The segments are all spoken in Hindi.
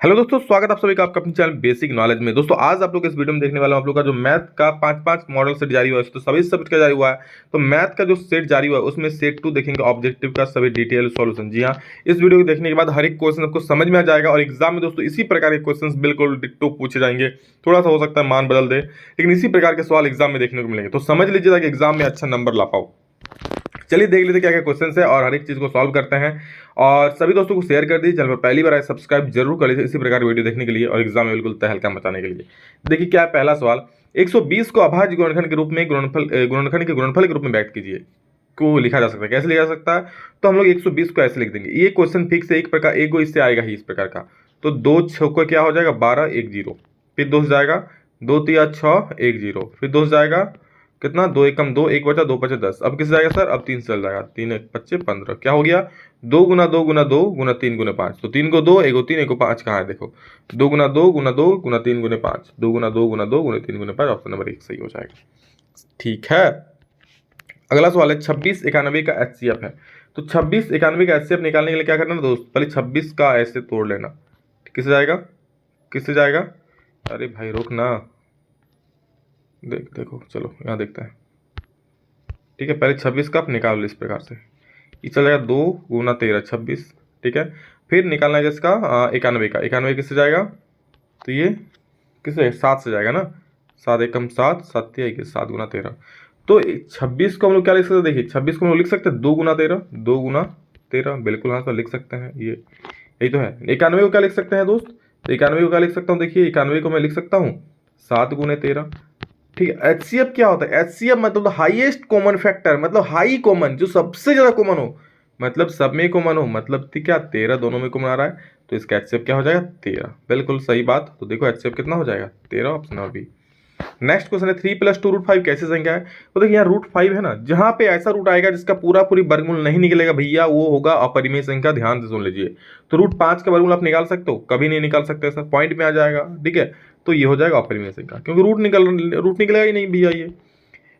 हेलो दोस्तों, स्वागत है आप सभी का आपका अपने चैनल बेसिक नॉलेज में। दोस्तों आज आप लोग इस वीडियो में देखने वाला हूं आप लोग का जो मैथ का पांच मॉडल सेट जारी हुआ है, तो सभी सब्जेक्ट का जारी हुआ है। तो मैथ का जो सेट जारी हुआ है उसमें सेट 2 देखेंगे, ऑब्जेक्टिव का सभी डिटेल सॉल्यूशन। जी हाँ, इस वीडियो को देखने के बाद हर एक क्वेश्चन आपको समझ में आ जाएगा और एग्जाम में दोस्तों इसी प्रकार के क्वेश्चन बिल्कुल डिट्टो पूछे जाएंगे। थोड़ा सा हो सकता है मान बदल दे, लेकिन इसी प्रकार के सवाल एग्जाम में देखने को मिलेंगे। तो समझ लीजिए ताकि एग्जाम में अच्छा नंबर ला पाओ। चलिए देख लेते क्या क्या क्वेश्चन है और हर एक चीज को सॉल्व करते हैं। और सभी दोस्तों को शेयर कर दीजिए, चैनल पर पहली बार आए सब्सक्राइब जरूर कर लीजिए इसी प्रकार वीडियो देखने के लिए और एग्जाम में बिल्कुल तहलका मचाने के लिए। देखिए क्या है पहला सवाल, 120 को अभाज्य गुणनखंड के रूप में गुणनखंड के गुणनफल के रूप में व्यक्त कीजिए। को लिखा जा सकता है, कैसे लिखा जा सकता है? तो हम लोग 120 को ऐसे लिख देंगे। ये क्वेश्चन फिक्स है, एक प्रकार एक इससे आएगा ही इस प्रकार का। तो 2 6 को क्या हो जाएगा 12 1 0, फिर 2 से जाएगा 2 3 6 1 0, फिर 2 से जाएगा कितना 2 1 कम 2 1 बचा 2 5 10। अब किस जाएगा सर? अब 3 से चल जाएगा, 3 1 25 15। क्या हो गया 2 गुना 2 गुना 2 गुना 3 गुना 5। तो 3 को 2 1 को 3 1 को 5 कहाँ है? देखो 2 गुना 2 गुना 2 गुना 3 गुना 5, 2 गुना 2 गुना 2 गुना 3 गुना 5। ऑप्शन नंबर 1 सही हो जाएगा। ठीक है, अगला सवाल है 26 91 का एचसीएफ है। तो 26 91 का एचसीएफ निकालने के लिए क्या करना दोस्त? पहले 26 का ऐसे तोड़ लेना। किससे जाएगा? किससे जाएगा? अरे भाई रुक ना, देखो चलो यहाँ देखते हैं। ठीक है, पहले 26 का आप निकाल लो इस प्रकार से। ये चल जाएगा 2 गुना 13 26। ठीक है, फिर निकालना है जिसका 91 का। 91 किससे जाएगा? तो ये किससे? 7 से जाएगा ना। 7 1 कम 7 7 7 गुना 13। तो 26 को हम लोग क्या लिख सकते हैं? देखिए 26 को हम लोग लिख सकते हैं 2 गुना 13, 2 गुना 13। बिल्कुल हाँ सर लिख सकते हैं, ये यही तो है। 91 को क्या लिख सकते हैं दोस्त? तो 91 को क्या लिख सकता हूँ? देखिए 91 को मैं लिख सकता हूँ 7 गुने 13। ठीक है, एचसीएफ क्या होता है? एचसीएफ मतलब हाईएस्ट कॉमन फैक्टर, मतलब हाई कॉमन, जो सबसे ज्यादा कॉमन हो, मतलब सब में कॉमन हो। मतलब क्या 13 दोनों में कॉमन आ रहा है, तो इसका एचसीएफ क्या हो जाएगा 13। बिल्कुल सही बात। तो देखो एचसीएफ कितना हो जाएगा 13, option number B. Next question है 3 + 2√5 कैसी संख्या है? तो देखिए यहाँ √5 है ना, जहां पे ऐसा रूट आएगा जिसका पूरा पूरी वर्गमूल नहीं निकलेगा भैया, वो होगा अपरिमेय संख्या। ध्यान से सुन लीजिए। तो √5 का वर्गमूल आप निकाल सकते हो? कभी नहीं निकाल सकते सर, पॉइंट में आ जाएगा। ठीक है, तो ये हो जाएगा अपरिमेय संख्या, क्योंकि रूट निकलेगा ही नहीं भैया। ये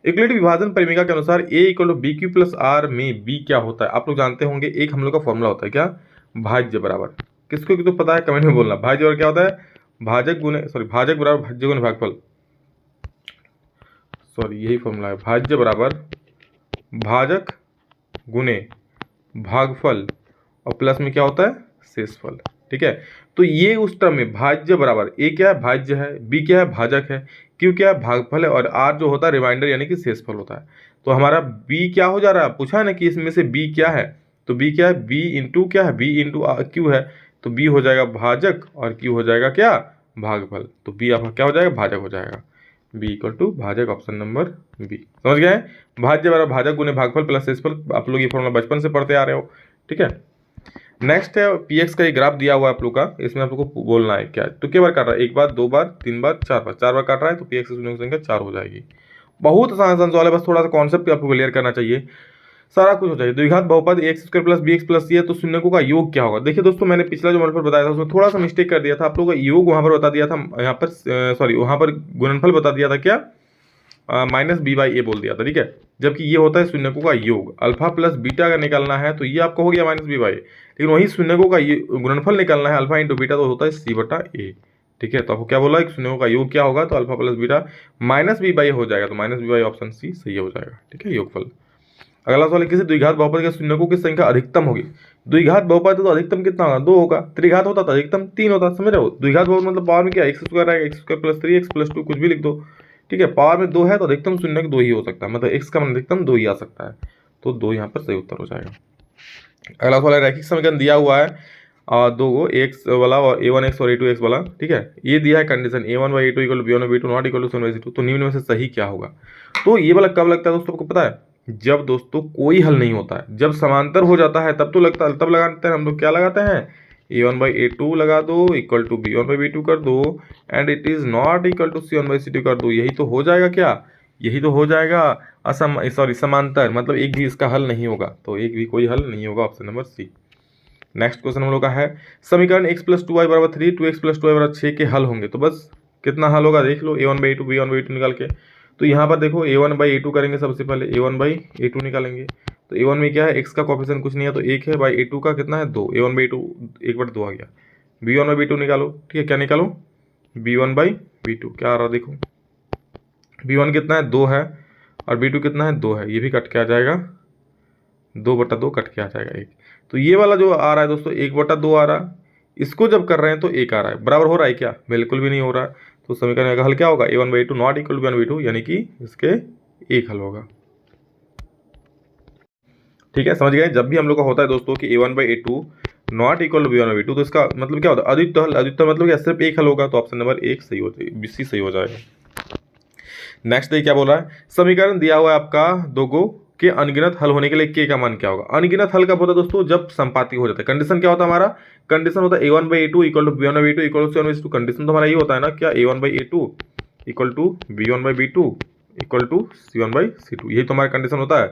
यूक्लिड विभाजन परिमेय के अनुसार a = bq + r में b क्या होता है? आप लोग जानते होंगे, एक हम लोग का फॉर्मूला होता है क्या, भाज्य बराबर। किसको तो पता है कमेंट में बोलना। भाज्य और क्या होता है? भाजक बराबर भाज्य गुणे भागफल। सॉरी यही फॉर्मूला है, भाज्य बराबर भाजक गुणे भागफल और प्लस में क्या होता है? शेषफल। ठीक है, तो ये उस टर्म में भाज्य बराबर ए क्या है? भाज्य है, बी क्या है? भाजक है, क्यू क्या है? भागफल है, और आर जो होता है रिमाइंडर यानी कि शेषफल होता है। तो हमारा बी क्या हो जा रहा है? पूछा है ना कि इसमें से बी क्या है, तो बी क्या है? बी इंटू क्या है? बी इंटू क्यू है। तो बी हो जाएगा भाजक और क्यू हो जाएगा क्या? भागफल। तो बी आपका क्या हो जाएगा? भाजक हो जाएगा। बी इक्वल टू भाजक, ऑप्शन नंबर बी। समझ गए? भाज्य बराबर भाजक गुने भागफल प्लस शेषफल। आप लोग ये फॉर्मूला बचपन से पढ़ते आ रहे हो। ठीक है, नेक्स्ट है पीएक्स का ये ग्राफ दिया हुआ है आप लोग का। इसमें आप लोग को बोलना है क्या, तो क्या बार काट रहा है? 1 बार 2 बार 3 बार 4 बार, 4 बार काट रहा है, तो पीएक्स की संख्या 4 हो जाएगी। बहुत आसान सवाल है, बस थोड़ा सा कॉन्सेप्ट आपको क्लियर करना चाहिए, सारा कुछ हो जाएगा। द्विघात बहुपद x² + bx + c है, तो शून्यकों का योग क्या होगा? देखिए दोस्तों, मैंने पिछला जो मॉडल पर बताया था उसमें थोड़ा सा मिस्टेक कर दिया था। आप लोगों का योग वहां पर बता दिया था, यहाँ पर सॉरी वहां पर गुणनफल बता दिया था क्या, -b/a बोल दिया था। ठीक है, जबकि ये होता है शून्यकों का योग। अल्फा प्लस बीटा का निकालना है तो ये आपको हो गया -b/a, लेकिन वही शून्यकों का ये गुणनफल निकालना है अल्फा इंटू बीटा, तो होता है c/a। ठीक है, तो आपको क्या बोला है? शून्यकों का योग क्या होगा? तो अल्फा प्लस बीटा -b/a हो जाएगा, तो -b/a ऑप्शन सी सही हो जाएगा। ठीक है, योगफल। अगला सवाल है किसी द्विघात बहुपद के शून्यकों की संख्या अधिकतम होगी। द्विघात बहुपद तो अधिकतम कितना होगा? 2 होगा। त्रिघात होता तो अधिकतम 3 होता। समझ रहे हो? द्विघात बहुपद मतलब पावर में क्या, x² आएगा, x² + 3x + 2 कुछ भी लिख दो। ठीक है, पावर में 2 है तो अधिकतम शून्य 2 ही हो सकता है, मतलब x का मान अधिकतम 2 ही आ सकता है। तो 2 यहाँ पर सही उत्तर हो जाएगा। अगला सवाल है रैखिक समीकरण दिया हुआ है और 2 गो x वाला और a1x और a2x वाला। ठीक है, ये दिया है condition a1/a2 = b1/b2 not equal to c1/c2। तो निम्न में से सही क्या होगा? तो ये वाला कब लगता है दोस्तों, आपको पता है? जब दोस्तों कोई हल नहीं होता है, जब समांतर हो जाता है तब तो लगता है, तब लगाते हैं हम लोग। क्या लगाते हैं? a1/a2 लगा दो इक्वल टू b1/b2 कर दो and it is not equal to c1/c2 कर दो। यही तो हो जाएगा क्या? यही तो हो जाएगा समांतर, मतलब एक भी इसका हल नहीं होगा। तो एक भी कोई हल नहीं होगा, option number C. Next question हम लोग का है समीकरण x + 2y = 3 2x + 2y = 6 के हल होंगे। तो बस कितना हल होगा देख लो, a1/a2 b1/a2 निकाल के। तो यहाँ पर देखो a1/a2 करेंगे, सबसे पहले a1/a2 निकालेंगे। तो a1 में क्या है? x का कोफिशिएंट कुछ नहीं है तो 1 है, बाई a2 का कितना है 2, a1/a2 1/2 आ गया। B1/B2 निकालो। ठीक है, क्या निकालो? B1/B2 क्या आ रहा देखो, B1 कितना है 2 है और B2 कितना है 2 है, ये भी कट के आ जाएगा 2/2 कट के आ जाएगा 1। तो ये वाला जो आ रहा है दोस्तों 1/2 आ रहा है, इसको जब कर रहे हैं तो 1 आ रहा है, बराबर हो रहा है क्या? बिल्कुल भी नहीं हो रहा है। तो समीकरण का हल क्या होगा? A1/A2 not equal to B1/B2, यानी कि इसके 1 हल होगा। ठीक है, समझ गए? जब भी हम लोग का होता है दोस्तों कि A1/A2 not equal to B1/B2, तो इसका मतलब क्या होता है? अद्वितीय हल। अद्वितीय मतलब क्या? सिर्फ 1 हल होगा, तो ऑप्शन नंबर 1 सही हो जाएगा, BC सही हो जाएगा। नेक्स्ट देखिए क्या बोल रहा है, समीकरण दिया हुआ है आपका दो गो के अनगिनत हल होने के लिए के का मान क्या होगा? अनगिनत हल कब होता है दोस्तों? जब संपाती हो जाता है। कंडीशन क्या होता है हमारा? कंडीशन होता है A1/A2 equal to B1/B2 equal to C1/C2। Condition तो हमारा ये होता है ना, क्या? A1/A2 equal to B1/B2 equal to C1/C2, यही तो हमारा कंडीशन होता है।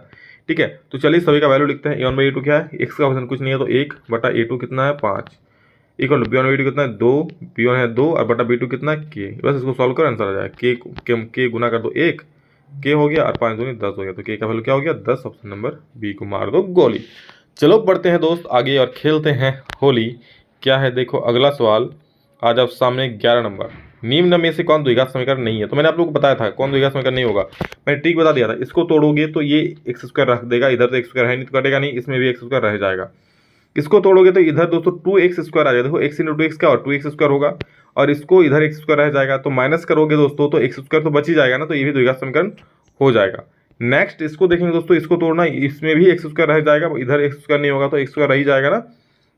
ठीक है, तो चलिए सभी का वैल्यू लिखते हैं। A1/A2 क्या है? x का ऑप्शन कुछ नहीं है, तो 1/A2 कितना है 5 इक्वल टू B1/B2 कितना है 2, B1 है 2 और बटा B2 कितना है k। बस इसको सॉल्व करो, आंसर आ जाएगा। k गुना कर दो 1, k हो गया और 5 दूनी 10 हो गया, तो k का वैल्यू क्या हो गया 10। ऑप्शन नंबर बी को मार दो गोली। चलो बढ़ते हैं दोस्त आगे और खेलते हैं होली। क्या है देखो अगला सवाल आज आप सामने 11 नंबर, निम्न में से कौन द्विघात समीकरण नहीं है? तो मैंने आप लोगों को बताया था कौन द्विघात समीकरण नहीं होगा, मैंने ठीक बता दिया था। इसको तोड़ोगे तो ये एक्स स्क्वायर रख देगा, इधर तो एक्स स्क्वायर है नहीं तो कटेगा नहीं, इसमें भी एक्स स्क्वायर रह जाएगा। इसको तोड़ोगे तो इधर दोस्तों 2x स्क्वायर आ जाएगा, देखो x इंटू 2x क्या और 2x स्क्वायर होगा, और इसको इधर x स्क्वायर रह जाएगा, तो माइनस करोगे दोस्तों तो x स्क्वायर तो बच ही जाएगा ना, तो ये भी द्विघात समीकरण हो जाएगा। नेक्स्ट इसको देखेंगे दोस्तों, इसको तोड़ना, इसमें भी x स्क्वायर रह जाएगा, इधर x स्क्वायर नहीं होगा तो x स्क्वायर रह ही जाएगा ना।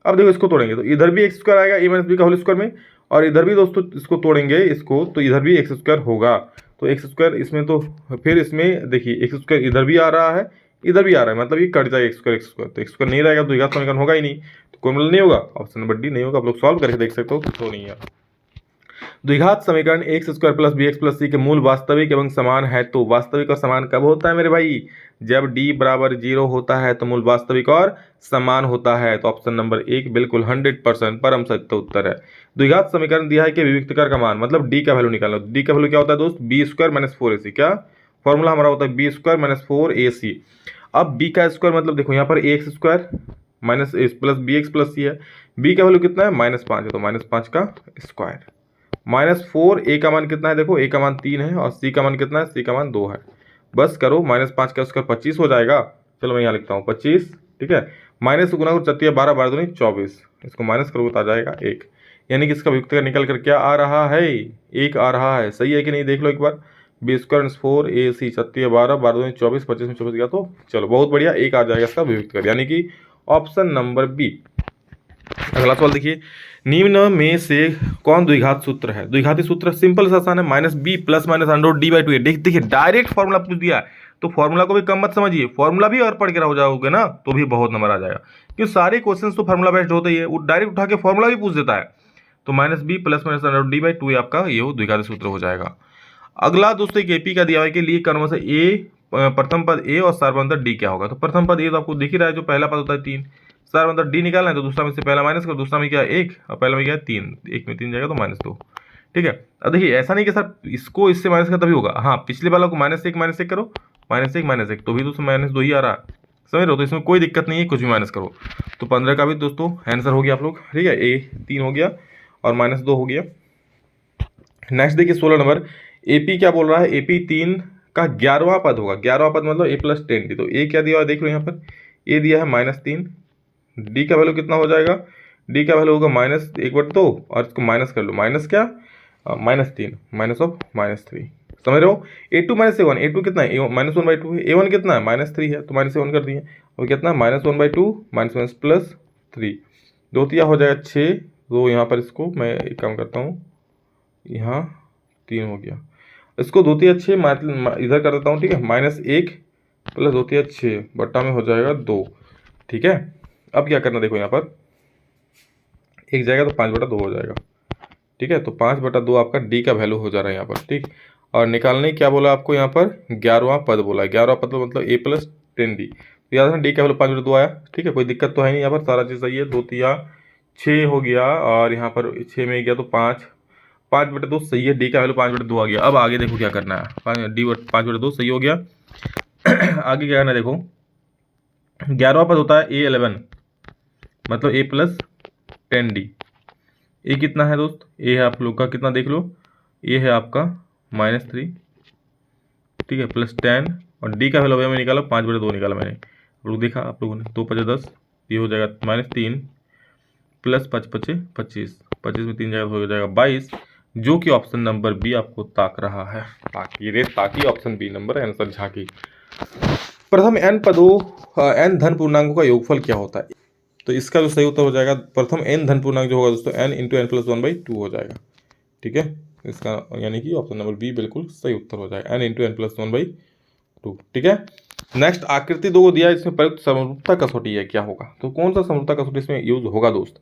अब देखो इसको तोड़ेंगे तो इधर भी x स्क्वायर आएगा a - b का होल स्क्वायर में, और इधर भी दोस्तों इसको तोड़ेंगे इसको तो इधर भी x स्क्वायर होगा, तो x स्क्वायर इसमें, तो फिर इसमें देखिए x स्क्वायर इधर भी आ रहा है इधर भी आ रहा है, मतलब ये कट जाएगा x स्क्वायर तो x स्क्वायर नहीं रहेगा तो द्विघात समीकरण होगा ही नहीं, तो कोई मतलब नहीं होगा। ऑप्शन नंबर डी नहीं होगा। आप लोग सॉल्व करके देख सकते हो, तो नहीं है। द्विघात समीकरण x square plus b x plus c के मूल वास्तविक एवं समान है, तो वास्तविक और समान कब होता है मेरे भाई? जब d बराबर 0 होता है तो मूल वास्तविक और समान होता है, तो ऑप्शन नंबर 1 बिल्कुल 100% परम सत्य उत्तर है। द्विघात समीकरण दिया है कि विविक्तकर का मान, मतलब d का वैल्यू निकालना। d का वैल्यू क्या होता है दोस्त? B square minus 4ac। क्या फॉर्मूला हमारा होता है? B square minus 4ac। अब b का स्क्वायर मतलब देखो यहाँ पर ax square minus plus b x plus c है, b का वैल्यू कितना है -5 है, तो -5 का स्क्वायर -4। a का मान कितना है? देखो a का मान 3 है और c का मान कितना है? c का मान 2 है। बस करो, -5 का स्क्वायर 25 हो जाएगा। चलो मैं यहाँ लिखता हूँ 25। ठीक है, माइनस गुना करो 4 12 12 दूनी 24, इसको माइनस करोगे तो आ जाएगा 1, यानी कि इसका वियुक्त निकल कर क्या आ रहा है? 1 आ रहा है। सही है कि नहीं? देख लो एक बार। बी स्क्वायर 4ac 4 12 12 दूनी 24, 25 में 24 गया, तो चलो बहुत बढ़िया 1 आ जाएगा इसका वियुक्त, यानी कि ऑप्शन नंबर बी। अगला सवाल देखिए, निम्न में से कौन द्विघात सूत्र है? द्विघाती सूत्र सिंपल सा आसान है, -b plus minus under d/2a। देखिए डायरेक्ट फॉर्मूला पूछ दिया है, तो फॉर्मूला को भी कम मत समझिए, फॉर्मूला भी और पढ़ के रह जाओगे ना तो भी बहुत नंबर आ जाएगा, क्योंकि सारे क्वेश्चन तो फॉर्मूला बेस्ड होते ही है, वो डायरेक्ट उठा के फॉर्मूला भी पूछ देता है। तो -b plus minus under d/2a आपका ये द्विघाती सूत्र हो जाएगा। अगला दोस्तों एक एपी का दिया है कि लिए कर्म से ए प्रथम पद ए और सार्वंतर डी क्या होगा? तो प्रथम पद ए तो आपको दिख ही रहा है, जो पहला पद होता है 3, सार्वंतर डी निकालना है तो दूसरा में से पहला माइनस करो, दूसरा में क्या 1 और पहला में क्या 3, 1 में 3 जाएगा तो -2। ठीक है, अब देखिए ऐसा नहीं कि सर इसको इससे माइनस का तभी होगा, हाँ पिछले वाला को -1 करो, -1 तो भी दोस्तों -2 ही आ रहा है, समझ रहे हो? तो इसमें कोई दिक्कत नहीं है, कुछ भी माइनस करो। तो 15 का भी दोस्तों आंसर हो गया आप लोग। ठीक है, ए 3 हो गया और -2 हो गया। नेक्स्ट देखिए 16 नंबर, एपी क्या बोल रहा है? एपी 3 का 11वां पद होगा। 11वां पद मतलब a + 10d, तो ए क्या दिया हुआ देख लो यहाँ पर, ए दिया है -3, डी का वैल्यू कितना हो जाएगा? डी का वैल्यू होगा -1/2 और इसको माइनस कर लो, माइनस क्या -3 -3, समझ रहे हो? a2 - a1, a2 कितना है? -1/2 है, a1 कितना है? -3 है, तो -1 कर दिए, और कितना है? -1/2 -1 + 3, 2 तिया हो जाएगा 6, तो यहाँ पर इसको मैं एक काम करता हूँ, यहाँ 3 हो गया, इसको 2 तिया 6 इधर कर देता हूँ। ठीक है, -1 + 2 तिया 6 बट्टा में हो जाएगा 2। ठीक है, अब क्या करना देखो यहाँ पर एक जाएगा तो 5/2 हो जाएगा। ठीक है, तो 5/2 आपका डी का वैल्यू हो जा रहा है यहाँ पर। ठीक, और निकालने क्या बोला आपको यहाँ पर? 11वां पद बोला है। 11वां पद मतलब a + 10d, तो याद है डी का वैल्यू 5/2 आया। ठीक है, कोई दिक्कत तो है नहीं, यहाँ पर सारा चीज़ सही है। 2 तिया 6 हो गया और यहाँ पर 6 में गया तो 5/2 सही है, डी का वैल्यू 5/2 आ गया। अब आगे देखो क्या करना है, 5/2 सही हो गया। आगे क्या करना है देखो, 11वां पद होता है a11 मतलब a + 10d, ए कितना है दोस्त, ए है आप लोग का कितना देख लो, ए है आपका -3, ठीक है, +10, और डी का वैल्यू मैंने निकाला 5/2 निकाला मैंने, आप लोग देखा आप लोगों ने, 2×5 = 10, ये हो जाएगा -3 +5×5 = 25, 25 में 3 जाएगा हो जाएगा 22, जो कि ऑप्शन नंबर बी आपको ताक रहा है, ताकि ऑप्शन बी नंबर आंसर झांकी। प्रथम n पदों n धन पूर्णांकों का योगफल क्या होता है, तो इसका जो सही उत्तर हो जाएगा प्रथम n धन पूर्णांक जो होगा दोस्तों n × n+1/2 हो जाएगा, ठीक है, इसका यानी कि ऑप्शन नंबर बी बिल्कुल सही उत्तर हो जाएगा, n × n+1/2, ठीक है। नेक्स्ट आकृति 2 को दिया, इसमें प्रयुक्त समरूपता कसौटी है, क्या होगा, तो कौन सा समरूपता कसौटी इसमें यूज होगा दोस्त,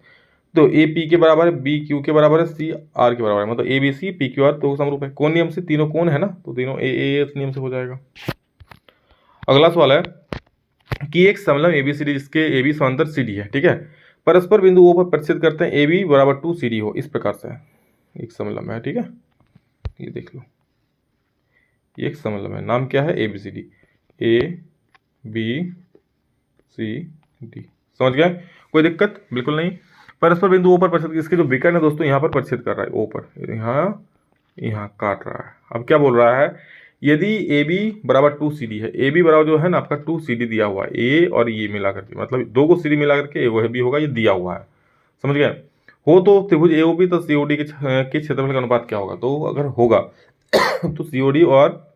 तो ए पी के बराबर है, बी क्यू के बराबर है, सी आर के बराबर है, मतलब A B C P Q R तो समरूप है, कौन नियम से, तीनों कौन है ना, तो तीनों ए नियम से हो जाएगा। अगला सवाल है कि एक समलंब एबीसीडी जिसके ए बी समांतर सी डी है, ठीक है, परस्पर बिंदु ओ पर प्रतिच्छेद करते हैं, ए बी बराबर 2 सी डी हो, इस प्रकार से एक समलंब है, ठीक है, ये देख लो, ये एक समलंब है, नाम क्या है, A B C D, A B C D, समझ गए, कोई दिक्कत बिल्कुल नहीं। परस्पर बिंदु ओ पर प्रतिच्छेद, इसके जो विकर्ण है दोस्तों यहाँ पर प्रतिच्छेद कर रहा है, ओ पर, यहाँ काट रहा है। अब क्या बोल रहा है, यदि ए बी बराबर 2 सी डी है, ए बी बराबर जो है ना आपका 2 सी डी दिया हुआ है, ए और ये मिला करके, मतलब दो को सी डी मिला करके वो भी होगा, ये दिया हुआ है, समझ गए, हो तो त्रिभुज ए ओ बी, तो सी ओ डी के क्षेत्रफल का अनुपात क्या होगा, तो अगर होगा तो सी ओ डी और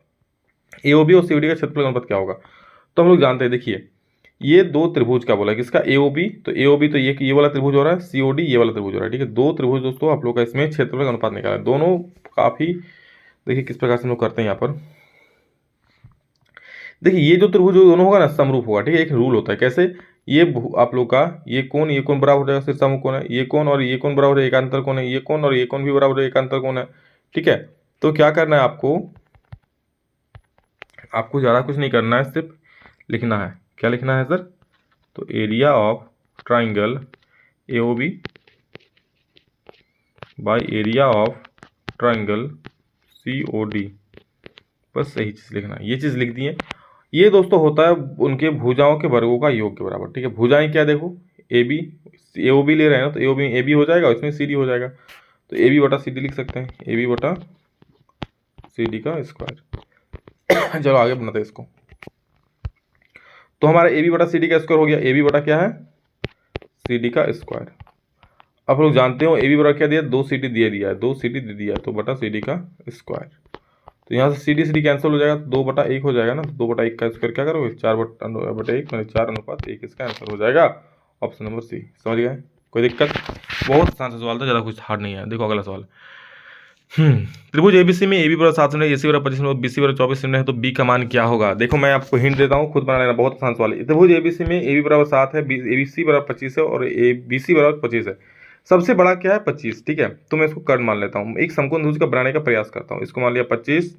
ए ओ बी और सी ओ डी का क्षेत्रफल का अनुपात क्या होगा, तो हम लोग जानते हैं, देखिए ये दो त्रिभुज का बोला, किसका, ए ओ बी, तो ए ओ बी तो ये वाला त्रिभुज हो रहा है, सी ओ डी ये वाला त्रिभुज हो रहा है, ठीक है, दो त्रिभुज दोस्तों आप लोग का इसमें क्षेत्रफल का अनुपात निकाला है, दोनों काफी, देखिए किस प्रकार से हम लोग करते हैं यहाँ पर, देखिए ये जो त्रिभुज दोनों होगा ना समरूप होगा, ठीक है, एक रूल होता है, कैसे, ये आप लोग का ये कोण बराबर हो जाएगा, शीर्षामुख कोण है, ये कोण और ये कोण बराबर है, एकांतर कोण है, ये कोण और ये कोण भी बराबर है, एकांतर कोण है, ठीक है। तो क्या करना है आपको ज़्यादा कुछ नहीं करना है, सिर्फ लिखना है, क्या लिखना है सर, तो area of triangle A O B by area of triangle C O D, बस सही चीज़ लिखना है, ये चीज़ लिख दी है। ये दोस्तों होता है उनके भुजाओं के वर्गों का योग के बराबर, ठीक है, भुजाएं क्या देखो, A B, A O B ले रहे हैं ना, तो ए बी हो जाएगा, इसमें सी डी हो जाएगा, तो ए बी बटा सी डी लिख सकते हैं, ए बी बटा सी डी का स्क्वायर। चलो आगे बनाते हैं इसको, तो हमारा ए बी बटा सी डी का स्क्वायर हो गया, ए बी बटा क्या है, सी डी का स्क्वायर। आप लोग जानते हो ए बी बटा क्या दिया, 2 सी डी दिया है, 2 सी डी दे दिया है, तो बटा सी डी का स्क्वायर, तो यहाँ से सी डी कैंसिल हो जाएगा, 2/1 हो जाएगा ना, 2/1 का स्क्वायर क्या करोगे, 4/1 मैंने 4:1, इसका आंसर हो जाएगा ऑप्शन नंबर सी, समझ गए, कोई दिक्कत, बहुत आसान सा सवाल था, ज़्यादा कुछ हार्ड नहीं है। देखो अगला सवाल, त्रिभुज एबीसी में ए बी बराबर 7 मिनट, ए सी बराबर 25 मिनट, बी सी बराबर 24 मिनट है, तो बी का मान क्या होगा, देखो मैं आपको हिंट देता हूँ, खुद बना लेना, बहुत आसान सवाल है। त्रिभुज एबीसी में ए बी बराबर 7 है, ए बी सी बराबर 25 है और ए बी सी बराबर 25 है, सबसे बड़ा क्या है 25, ठीक है, तो मैं इसको कर्ण मान लेता हूँ, एक समकोण त्रिभुज का बनाने का प्रयास करता हूँ, इसको मान लिया 25,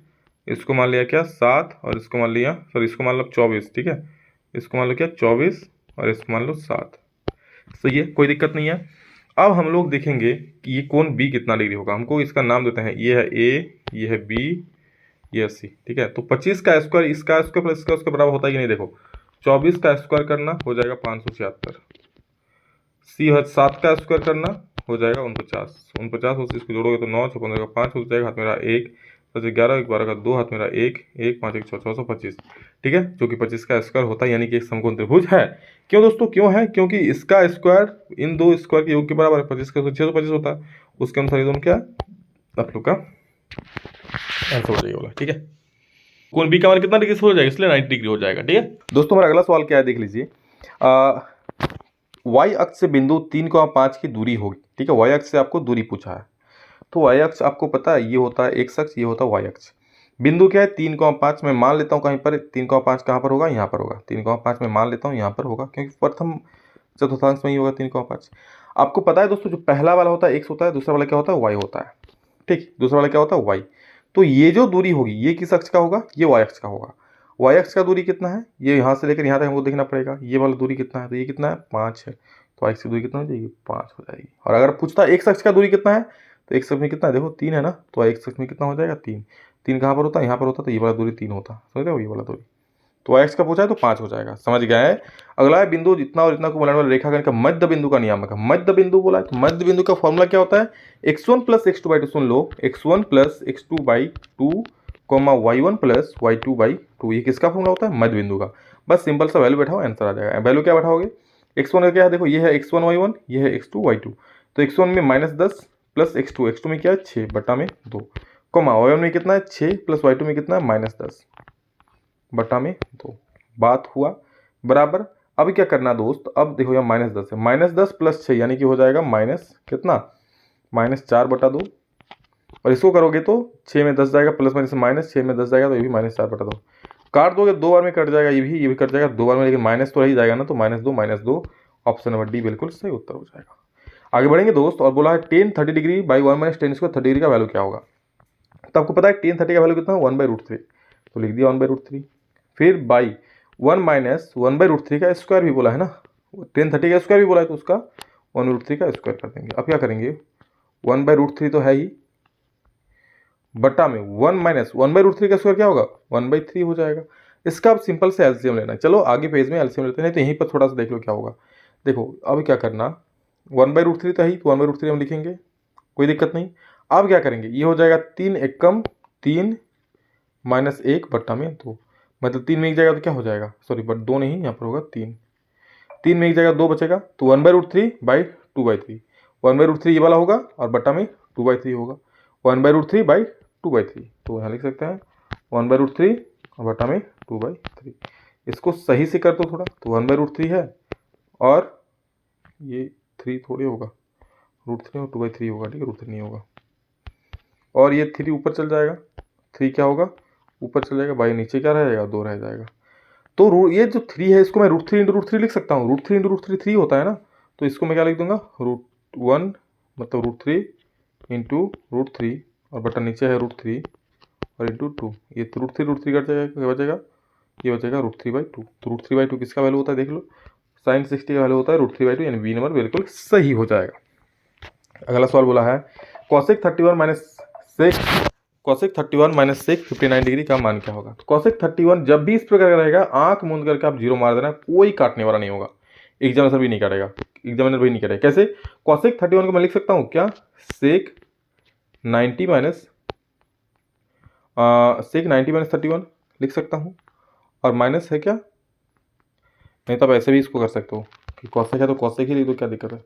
इसको मान लिया क्या 7, और इसको मान लिया इसको मान लो 24, ठीक है, इसको मान लो क्या 24 और इसको मान लो 7, सही है, कोई दिक्कत नहीं है। अब हम लोग देखेंगे कि ये कोण बी कितना डिग्री होगा, हमको इसका नाम देते हैं, ये है ए, ये है बी, ये है सी, ठीक है, तो 25 का स्क्वायर इसका स्क्वायर प्लस इसका उसके बराबर होता है कि नहीं, देखो 24 का स्क्वायर करना हो जाएगा 576, सी है 7 का स्क्वायर करना हो जाएगा 49 उस इसको जोड़ोगे तो 9 15 का 5 हो जाएगा, हाथ मेरा 1 11 12 का 2, हाथ मेरा 1 1 5 1 6 625, ठीक है, जो कि 25 का स्क्वायर होता है, यानी कि एक समकोण त्रिभुज है। क्यों दोस्तों, क्यों है, क्योंकि इसका स्क्वायर इन दो स्क्वायर के योग के बराबर है, 25 का 625 होता है, उसके अनुसार ये दोनों क्या आप लोग का आंसर हो जाएगा, ठीक है, कोण बी का मान कितना डिग्री से हो जाएगा, इसलिए 90 डिग्री हो जाएगा, ठीक है दोस्तों। हमारा अगला सवाल क्या है, देख लीजिए, वाई अक्ष से बिंदु 3,5 की दूरी होगी, ठीक है, वाई अक्ष से आपको दूरी पूछा है, तो वाई अक्ष आपको पता है ये होता है एक्स अक्ष, ये होता है वाई अक्ष, बिंदु क्या है 3,5, मैं मान लेता हूँ कहीं पर 3,5 कहाँ पर होगा, यहाँ पर होगा, 3,5 में मान लेता हूँ यहाँ पर होगा, क्योंकि प्रथम चतुर्थांश में ही होगा 3,5। आपको पता है दोस्तों, जो पहला वाला होता है एक्स होता है, दूसरा वाला क्या होता है वाई होता है, ठीक, दूसरा वाला क्या होता है वाई, तो ये जो दूरी होगी ये किस अक्ष का होगा, ये वाई अक्ष का होगा। वाई अक्ष का दूरी कितना है, ये यहाँ से लेकर यहाँ तक हमको देखना पड़ेगा, ये वाला दूरी कितना है, तो ये कितना है 5 है, तो वाई अक्ष की दूरी कितना हो जाएगी 5 हो जाएगी। और अगर पूछता है एक्स अक्ष का दूरी कितना है, तो एक्स अक्ष में कितना है, देखो 3 है ना, तो एक्स अक्ष में कितना हो जाएगा 3, 3 कहाँ पर होता है, यहाँ पर होता है, तो ये वाला दूरी 3 होता है, समझ रहे हो, ये वाला दूरी, तो x का पूछा है तो 5 हो जाएगा। समझ गए हैं। अगला है बिंदु इतना और इतना को मिलाने वाले रेखाखंड का मध्य बिंदु का नियामक है। मध्य बिंदु बोला है तो मध्य बिंदु का फॉर्मूला क्या होता है, x1 प्लस x2/2। सुन लो, x1 plus x2/2 y1 plus y2/2, ये किसका फॉर्मूला होता है, मध्य बिंदु का। बस सिंपल सा वैल्यू बैठाओ, आंसर आ जाएगा। वैल्यू क्या बैठाओगे, x1 का क्या है, देखो ये है x1 y1, ये है x2 y2। तो x1 में -10 प्लस x2 में क्या है 6/2, कॉमा y1 में कितना है 6 प्लस y2 में कितना है -10/2। बात हुआ बराबर। अब क्या करना दोस्त, अब देखो यहाँ -10 है, -10 प्लस 6 यानी कि हो जाएगा माइनस कितना, -4/2। और इसको करोगे तो 6 में 10 जाएगा, प्लस माइनस माइनस, 6 में 10 जाएगा तो ये भी -4/2। काट दोगे 2 बार में कट जाएगा, ये भी कट जाएगा 2 बार में, लेकिन माइनस तो रह ही जाएगा ना, तो -2 ऑप्शन नंबर डी बिल्कुल सही उत्तर हो जाएगा। आगे बढ़ेंगे दोस्त, और बोला है tan 30 degree by 1 - tan square 30 degree का वैल्यू क्या होगा। तो आपको पता है tan 30 का वैल्यू कितना है 1/√3, तो लिख दिया 1/√3। फिर बाई 1 - 1/√3 का स्क्वायर भी बोला है ना, tan 30 का स्क्वायर भी बोला है तो उसका 1/√3 का स्क्वायर कर देंगे। अब क्या करेंगे, 1/√3 तो है ही, बटा में 1 - 1/√3 का स्क्वायर क्या होगा 1/3 हो जाएगा। इसका अब सिंपल से एलसीएम लेना है। चलो आगे पेज में एलसीएम लेते हैं, तो यहीं पर थोड़ा सा देख लो क्या होगा। देखो अब क्या करना, 1/√3 तो है ही, तो 1/√3 हम लिखेंगे, कोई दिक्कत नहीं। अब क्या करेंगे, ये हो जाएगा 3 एकम 3 - 1/2, मतलब 3 में एक जाएगा तो क्या हो जाएगा, सॉरी बट 2 नहीं, यहाँ पर होगा 3 में एक जाएगा 2 बचेगा, तो 1/√3/2/3, 1/√3 ये वाला होगा और बटा में 2/3 होगा, 1/√3/2/3। तो यहाँ लिख सकते हैं 1/√3 और बटा में 2/3। इसको सही से कर दो थोड़ा, तो 1/√3 है और ये 3 थोड़ी होगा, √3 और 2/3 होगा, ठीक है, √3 नहीं होगा। और ये 3 ऊपर चल जाएगा, 3 क्या होगा ऊपर चल जाएगा, बाई नीचे क्या रहेगा 2 रह जाएगा। तो ये जो 3 है इसको मैं √3 × √3 लिख सकता हूँ, √3 × √3 3 होता है ना, तो इसको मैं क्या लिख दूंगा √1 मतलब √3 × √3 और बटा नीचे है √3 और इंटू 2, ये तो √3 कट जाएगा, क्या बचेगा, ये बचेगा √3/2। तो √3/2 किसका वैल्यू होता है देख लो, sin 60 का वैल्यू होता है √3/2, यानी बी नंबर बिल्कुल सही हो जाएगा। अगला सवाल बोला है cosec 31 - sec 59 डिग्री का मान क्या होगा। तो cosec 31 जब भी इस प्रकार का रहेगा, आंख मूंद करके आप जीरो मार देना, कोई काटने वाला नहीं होगा, एग्जामिनर भी नहीं काटेगा, एग्जामिनर भी नहीं काटेगा। कैसे, cosec 31 को मैं लिख सकता हूँ क्या, sec 90 - 31 लिख सकता हूँ, और माइनस है क्या, नहीं तो आप ऐसे भी इसको कर सकते हो कि cosec है तो cosec ही लिख दो, क्या दिक्कत है।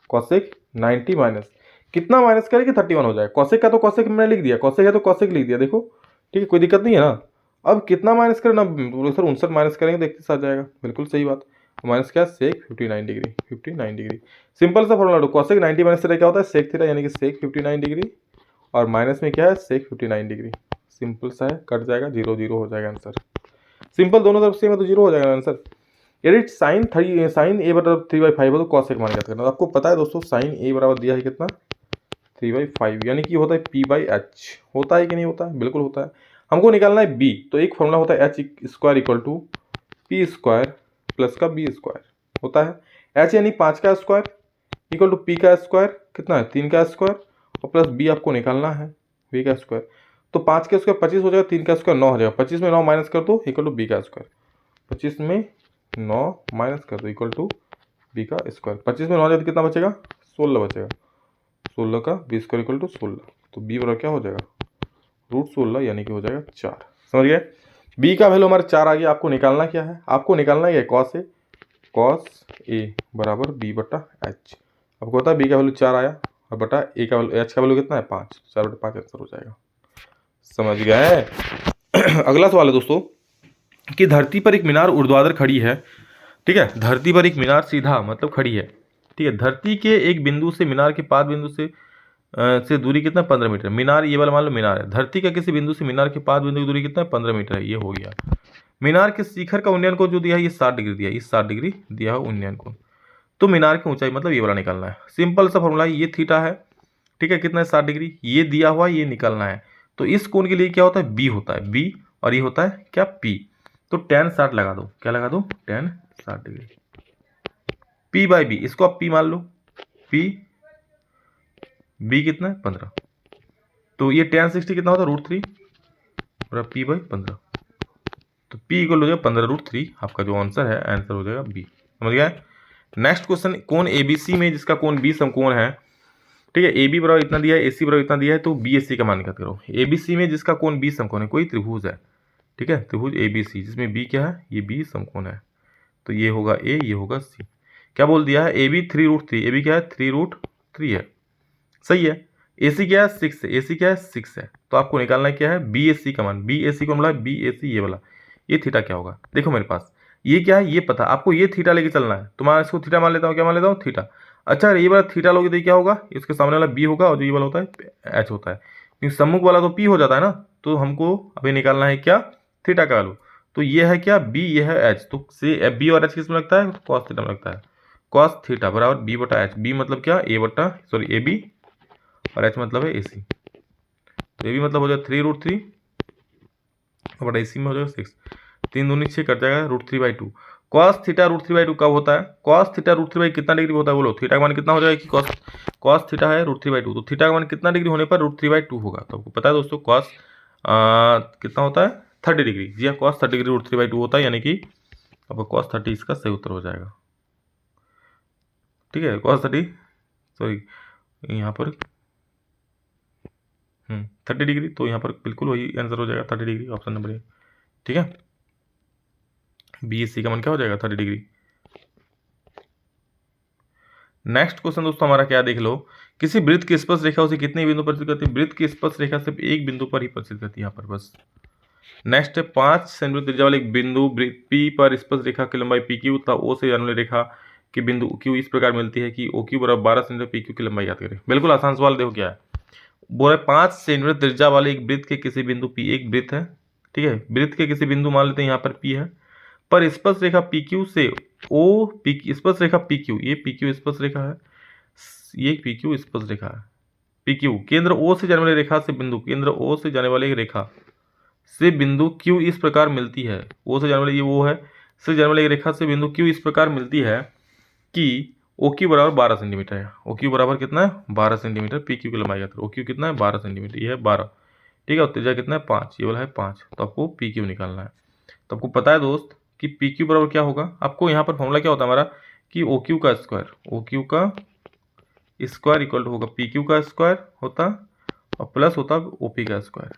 cosec 90 माइनस कितना माइनस करें कि 31 हो जाए, cosec का तो cosec मैंने लिख दिया, cosec है तो cosec लिख दिया, देखो ठीक है, कोई दिक्कत नहीं है ना। अब कितना माइनस करें ना, सर 59 माइनस करेंगे तो 31 आ जाएगा, बिल्कुल सही बात। माइनस क्या, sec 59 डिग्री, 59 डिग्री। सिंपल सा फॉर्मूला, cosec 90 माइनस थीटा क्या होता है sec थीटा, यानी कि sec 59 डिग्री, और माइनस में क्या है sec 59 डिग्री। सिंपल सा है, कट जाएगा, 0 0 हो जाएगा आंसर। सिंपल, दोनों तरफ सेम है तो 0 हो जाएगा आंसर। यदि sin a बराबर 3/5 है तो cosec मान ज्ञात करना। तो आपको पता है दोस्तों sin a बराबर दिया है कितना 3/5, यानी कि होता है p/h, होता है कि नहीं होता है, बिल्कुल होता है। हमको निकालना है b, तो एक फॉर्मूला होता है h² = p² प्लस का b² होता है। h यानी 5 का स्क्वायर इक्वल टू p का स्क्वायर कितना है 3 का स्क्वायर, और प्लस b आपको निकालना है b का स्क्वायर। तो 5 का स्क्वायर 25 हो जाएगा, 3 का स्क्वायर 9 हो जाएगा, 25 में 9 माइनस कर दो इक्वल टू b का स्क्वायर, 25 में 9 माइनस कर दो इक्वल टू b का स्क्वायर। 25 में 9 जाए तो कितना बचेगा 16 बचेगा, 16 का b स्क्वायर इक्वल टू 16, तो b बराबर क्या हो जाएगा √16, यानी कि हो जाएगा 4। समझ गए, b का वैल्यू हमारा 4 आ गया। आपको निकालना क्या है, आपको निकालना है cos a बराबर b/h। आपको पता है b का वैल्यू 4 आया और बटा a का वैल्यू, h का वैल्यू कितना है 5, 4/5 आंसर हो जाएगा। समझ गए। अगला सवाल है दोस्तों कि धरती पर एक मीनार ऊर्ध्वाधर खड़ी है, ठीक है, धरती पर एक मीनार सीधा मतलब खड़ी है, ठीक है, धरती के एक बिंदु से मीनार के पाद बिंदु से दूरी कितना 15 मीटर। मीनार ये वाला मान लो मीनार है, धरती का किसी बिंदु से मीनार के पाद बिंदु की दूरी कितना है 15 मीटर है, ये हो गया। मीनार के शिखर का उन्नयन कोण जो दिया है ये 60 डिग्री दिया है, ये 60 डिग्री दिया है उन्नयन कोण। तो मीनार की ऊंचाई मतलब ये वाला निकालना है। सिंपल सा फॉर्मूला है, ये थीटा है, ठीक है, कितना है 60 डिग्री, ये दिया हुआ ये निकालना है। तो इस कोण के लिए क्या होता है बी होता है, बी, और ये होता है क्या पी। तो tan 60 लगा दो, क्या लगा दो tan 60 डिग्री, p/b, इसको आप p मान लो, b कितना है 15, तो ये tan 60 कितना होता है √3 और p/15। तो P इक्वल हो जाएगा 15√3। आपका जो आंसर है, आंसर हो जाएगा बी। समझ गया? नेक्स्ट क्वेश्चन, कोण ABC में जिसका कोण B समकोण है, ठीक है, AB बराबर इतना दिया है, AC बराबर इतना दिया है, तो BAC का मान निकाल करो। ABC में जिसका कोण B समकोण है, कोई त्रिभुज है, ठीक है, त्रिभुज ABC जिसमें B क्या है, ये B समकोण है, तो ये होगा A, ये होगा C। क्या बोल दिया है, AB 3√3, AB क्या है 3√3 है, सही है। AC क्या है 6 है, AC क्या है 6 है, तो आपको निकालना क्या है BAC का मान। BAC को मिला BAC ये वाला, ये थीटा क्या होगा, देखो मेरे पास ये क्या है, ये पता आपको, ये थीटा लेके चलना है, तो मैं इसको थीटा मान लेता हूँ, क्या मान लेता हूँ थीटा। अच्छा ये वाला थीटा लोगे तो क्या होगा, इसके सामने वाला B होगा और जो ये वाला होता है H होता है, क्योंकि सम्मुख वाला तो P हो जाता है ना, तो हमको अभी निकालना है क्या, थीटा का वैल्यू। तो ये है क्या B, ये है H, तो से B और H किस में लगता है, कॉस थीटा में लगता है। कॉस थीटा बराबर B बटा H, B मतलब क्या AB और H मतलब है AC। तो AB मतलब हो जाएगा 3√3 बटा AC में हो जाएगा 6, 3 दूनी 6 कट जाएगा √3/2। कॉस थीटा √3/2 कब होता है, कॉस थीटा √3/2 कितना डिग्री होता है बोलो, थीटा का मान कितना हो जाएगा कि कॉस थीटा है √3/2, तो थीटा का मान कितना डिग्री होने पर √3/2 होगा। तो आपको पता है दोस्तों कॉस कितना होता है 30 डिग्री। जी हाँ, कॉस 30 डिग्री √3/2 होता है, यानी कि आपको कॉस 30 इसका सही उत्तर हो जाएगा। ठीक है, कॉस 30 सॉरी यहाँ पर 30 डिग्री, तो यहाँ पर बिल्कुल वही आंसर हो जाएगा 30 डिग्री, ऑप्शन नंबर ए। ठीक है, BAC का मान क्या हो जाएगा 30 डिग्री। नेक्स्ट क्वेश्चन दोस्तों हमारा क्या, देख लो, किसी वृत्त की स्पर्श रेखा उसे कितने बिंदु पर करती है। वृत्त की स्पर्श रेखा सिर्फ एक बिंदु पर ही प्रदर्शित करती है, यहाँ पर बस। नेक्स्ट है 5 सेंटीमीटर त्रिज्या वाले एक बिंदु P पर स्पर्श रेखा की लंबाई PQ तथा O से जाने वाली रेखा के बिंदु Q इस प्रकार मिलती है कि OQ बराबर 12 सेंटीमीटर, PQ की लंबाई याद करें। बिल्कुल आसान सवाल, देखो क्या है, बोले 5 सेंटीमीटर त्रिज्या वाले एक वृत्त के किसी बिंदु P, एक वृत्त है, ठीक है, वृत्त के किसी बिंदु मान लेते हैं यहाँ पर P है, पर स्पर्श रेखा PQ से O स्पर्श रेखा PQ, ये PQ स्पर्श रेखा है, ये PQ स्पर्श रेखा है, PQ केंद्र O से जाने वाली रेखा से बिंदु, केंद्र O से जाने वाली रेखा से बिंदु Q इस प्रकार मिलती है, O से जाने वाली ये वो है, से जाने वाली रेखा से बिंदु Q इस प्रकार मिलती है कि OQ बराबर 12 सेंटीमीटर है। OQ बराबर कितना है 12 सेंटीमीटर, PQ की लंबाई क्या, OQ कितना है 12 सेंटीमीटर, ये है 12, ठीक है, और त्रिज्या कितना है 5, ये वाला है 5, तो आपको PQ निकालना है। तो आपको पता है दोस्त कि PQ बराबर क्या होगा, आपको यहाँ पर फॉर्मूला क्या होता है हमारा कि OQ का स्क्वायर, OQ का स्क्वायर इक्वल टू होगा PQ का स्क्वायर होता और प्लस होता OP का स्क्वायर।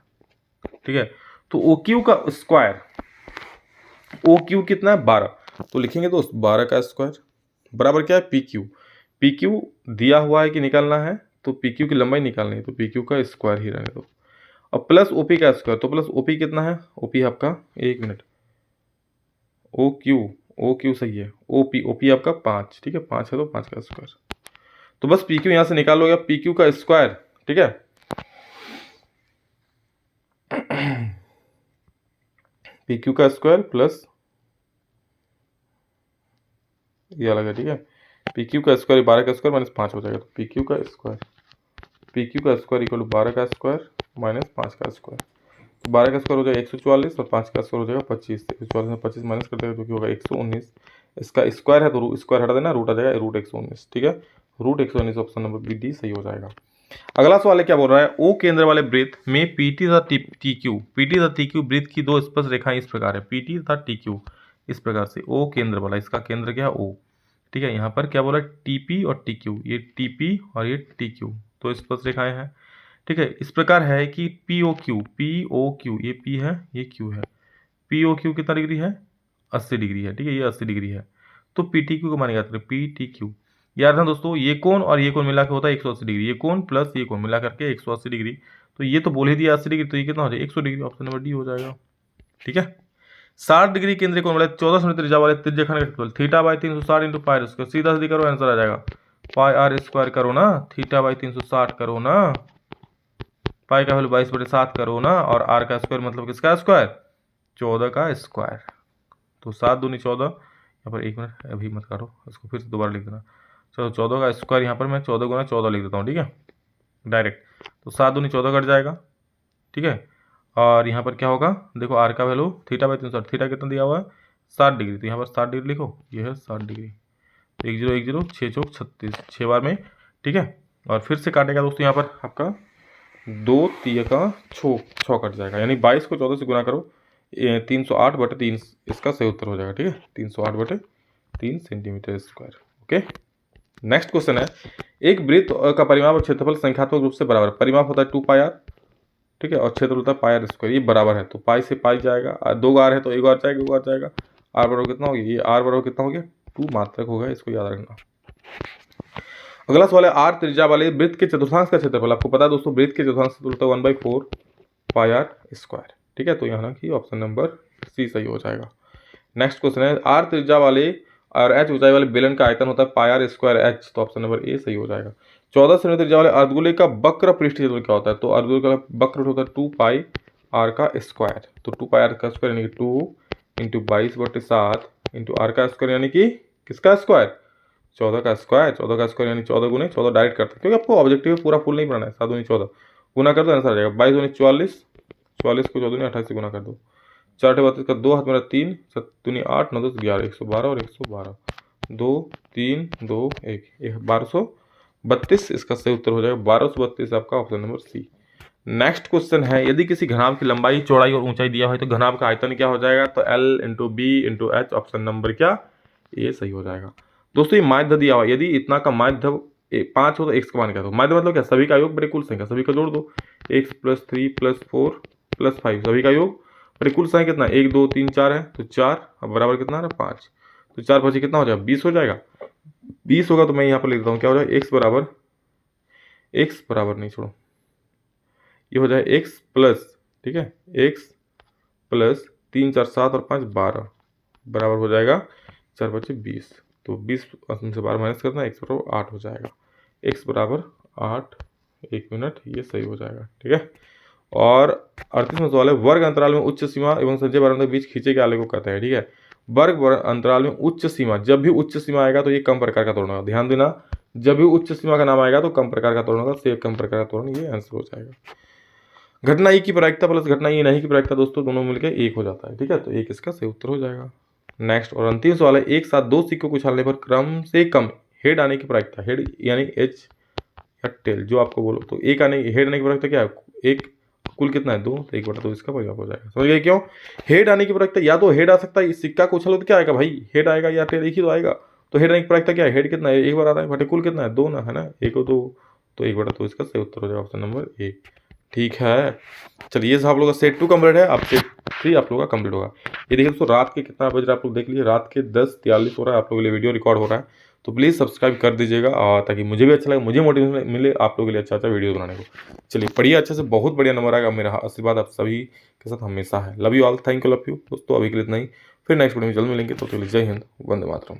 ठीक है, तो OQ का स्क्वायर, OQ कितना है 12, तो लिखेंगे दोस्त 12 का स्क्वायर बराबर क्या है PQ दिया हुआ है कि निकालना है, तो PQ की लंबाई निकालनी है, तो PQ का स्क्वायर ही रहने दो, और प्लस OP का स्क्वायर, तो प्लस OP कितना है, OP आपका 1 मिनट, OQ सही है, OP आपका 5, ठीक है 5 है तो 5 का स्क्वायर, तो बस PQ यहाँ से निकाल लो, PQ का स्क्वायर, ठीक है, PQ का स्क्वायर प्लस ये अलग है, ठीक है, PQ का स्क्वायर 12 का स्क्वायर माइनस 5 हो जाएगा, तो PQ का स्क्वायर इक्वल टू 12 का स्क्वायर माइनस 5 का स्क्वायर, तो 12 का स्क्वायर हो जाएगा 144 और 5 का स्क्वायर हो जाएगा 25, 144 में 25 माइनस कर देगा जो कि होगा 119, इसका स्क्वायर है तो स्क्वायर हटा देना, रूट आ जाएगा √119, ठीक है, √119 ऑप्शन नंबर B सही हो जाएगा। अगला सवाल है क्या बोल रहा है, O केंद्र वाले वृत्त में PT तथा TQ वृत्त की दो स्पर्श रेखाएं इस प्रकार है, PT तथा TQ इस प्रकार से, O केंद्र वाला, इसका केंद्र क्या है O, ठीक है, यहाँ पर क्या बोला TP और TQ, ये TP और ये TQ तो स्पर्श रेखाएं हैं, ठीक है, इस प्रकार है कि POQ ये P है ये Q है, POQ कितना डिग्री है 80 डिग्री है, ठीक है, ये 80 डिग्री है, तो PTQ को मानेगा PTQ, याद है दोस्तों ये कोण और ये कोण मिला के होता है 180 डिग्री, ये कोण प्लस ये कोण मिला करके 180 डिग्री, तो ये तो बोल ही दिया 80 डिग्री, तो ये कितना हो जाएगा 100 डिग्री, ऑप्शन नंबर D हो जाएगा। ठीक है, 60 डिग्री केंद्र कोण वाले 14 सेंटीमीटर त्रिज्या वाले त्रिज्याखंड का क्षेत्रफल θ/360 इंटू पाई स्क्वायर, सीधा सीधी करो आंसर आ जाएगा, पाई r स्क्वायर करो ना, θ/360 करो ना, पाई का वैल्यू 22/7 करो ना, और r का स्क्वायर मतलब किसका स्क्वायर 14 का स्क्वायर, तो 7 दूनी 14, यहाँ पर 1 मिनट अभी मत काटो, इसको फिर से दोबारा लिख देना, चलो 14 का स्क्वायर यहाँ पर मैं 14 गुना 14 लिख देता हूँ, ठीक है डायरेक्ट, तो 7 दूनी 14 कट जाएगा, ठीक है, और यहाँ पर क्या होगा देखो r का वैल्यू θ/360, थीटा कितना दिया हुआ है 60 डिग्री, तो यहाँ पर 60 डिग्री लिखो, ये है 60 डिग्री, 1010 6 चौक 36 6 बार में, ठीक है, और फिर से काटेगा दोस्तों, यहाँ पर आपका 2 3 का 6 कट जाएगा, यानी 22 को 14 से गुना करो, 308/3 इसका सही उत्तर हो जाएगा। ठीक है, 308/3 centimetre square. Okay, next question है, एक वृत्त का परिमाप और क्षेत्रफल संख्यात्मक रूप से बराबर है। परिमाप होता है 2πr, ठीक है, और क्षेत्र होता है πr स्क्वायर। ये बराबर है तो पाई से पाई जाएगा, 2 r है तो 1 r जाएगा, 1 r जाएगा। r बराबर कितना हो गया, ये r बराबर कितना हो गया 2 मात्रक होगा, इसको याद रखना। अगला सवाल है, r त्रिज्या वाले वृत्त के चतुर्थांश का क्षेत्रफल। आपको पता है दोस्तों, वृत्त के चतुर्थांश का होता है 1/4 πr स्क्वायर। ठीक है, तो यहाँ की ऑप्शन नंबर सी सही हो जाएगा। नेक्स्ट क्वेश्चन है, r त्रिज्या वाले और h ऊंचाई वाले बेलन का आयतन होता है πr स्क्वायर h, तो ऑप्शन नंबर ए सही हो जाएगा। 14 सेमी त्रिज्या वाले अर्धगोले का वक्र पृष्ठ क्षेत्रफल क्या होता है, तो अर्धगोले का वक्र होता है 2πr का स्क्वायर। तो 2πr का स्क्वायर यानी कि 2 × 22/7 × r का स्क्वायर यानी कि किसका स्क्वायर, 14 का स्क्वायर। 14 का स्क्वायर यानी 14 × 14 डायरेक्ट करते हैं, क्योंकि आपको ऑब्जेक्टिव पूरा फुल नहीं बनाना है। 7 × 14 गुना कर दो, आंसर आ जाएगा 22 × 44, 44 को 14 × 28 से गुना कर दो, 4 × 32 का 2 हाथ मेरा 3, 7 × 8 9 10 11, 112 और 112, 2 3 2 1 1232 इसका सही उत्तर हो जाएगा। 1232 आपका option number C. Next question है, यदि किसी घनाभ की लंबाई चौड़ाई और ऊंचाई दिया हो तो घनाभ का आयतन क्या हो जाएगा, तो L × B × H, option number क्या ए सही हो जाएगा। दोस्तों ये माध्य दिया हुआ, यदि इतना का माध्य 5 हो तो x का मान क्या हो, माध्य मतलब क्या, सभी का योग बड़े कुल संख्या, सभी का जोड़ दो, x + 3 + 4 + 5 सभी का योग बड़े कुल संख्या कितना, 1 2 3 4 है तो 4, अब बराबर कितना है 5, तो 4 5 कितना हो जाएगा 20 हो जाएगा। 20 होगा तो मैं यहाँ पर लिख देता हूँ क्या हो जाएगा, x बराबर नहीं छोड़ो, ये हो जाए x प्लस, ठीक है, x प्लस 3 4 7 और 5 12 बराबर हो जाएगा 4 5 20, तो 20 से 12 माइनस करना, x बराबर 8 हो जाएगा। x बराबर 8, 1 मिनट, ये सही हो जाएगा। ठीक है, और 38वां सवाल है, वर्ग अंतराल में उच्च सीमा एवं संचय बारंद के बीच खींचे गए आलेख को कहते हैं। ठीक है, वर्ग अंतराल में उच्च सीमा, जब भी उच्च सीमा आएगा तो ये कम प्रकार का त्वरण होगा, ध्यान देना, जब भी उच्च सीमा का नाम आएगा तो कम प्रकार का त्वरण होगा, से कम प्रकार का त्वरण, ये आंसर हो जाएगा। घटना ई की प्रायिकता प्लस घटना ई नहीं की प्रायिकता दोस्तों दोनों मिलकर 1 हो जाता है। ठीक है, तो 1 इसका सही उत्तर हो जाएगा। नेक्स्ट और अंतिम सवाल है, एक साथ 2 सिक्कों को उछालने पर क्रम से कम हेड आने की प्रायिकता, हेड यानी एच या टेल जो आपको बोलो, तो एक आने हेड आने की प्रायिकता क्या है, एक कुल कितना है 2, तो 1/2 इसका परिमाप हो जाएगा। समझ गए क्यों, हेड आने की प्रायिकता, या तो हेड आ सकता है, इस सिक्का को उछालो तो क्या आएगा भाई, हेड आएगा, या टेल एक ही तो आएगा, तो हेड आने की प्रायिकता क्या है, हेड कितना है 1 बार आ रहा है, बटे कुल कितना है 2 ना, है ना, 1 और 2, तो 1/2 इसका सही उत्तर हो जाएगा, ऑप्शन नंबर ए। ठीक है, चलिए आप लोगों का सेट 2 कंप्लीट है, अब सेट 3 आप लोगों का कंप्लीट होगा। ये देखिए दोस्तों, रात के कितना बज रहा है आप लोग देख लीजिए, रात के 10:43 हो रहा है, आप लोगों के लिए वीडियो रिकॉर्ड हो रहा है, तो प्लीज़ सब्सक्राइब कर दीजिएगा, और ताकि मुझे भी अच्छा लगे, मुझे मोटिवेशन मिले आप लोगों के लिए अच्छा वीडियो बनाने को। चलिए पढ़िए अच्छे से, बहुत बढ़िया नंबर आएगा, मेरा आशीर्वाद आप सभी के साथ हमेशा है। Love you all, thank you, love you दोस्तों, अभी के लिए इतना ही, फिर नेक्स्ट वीडियो में जल्द मिलेंगे, तो चलिए जय हिंद, वंदे मातरम।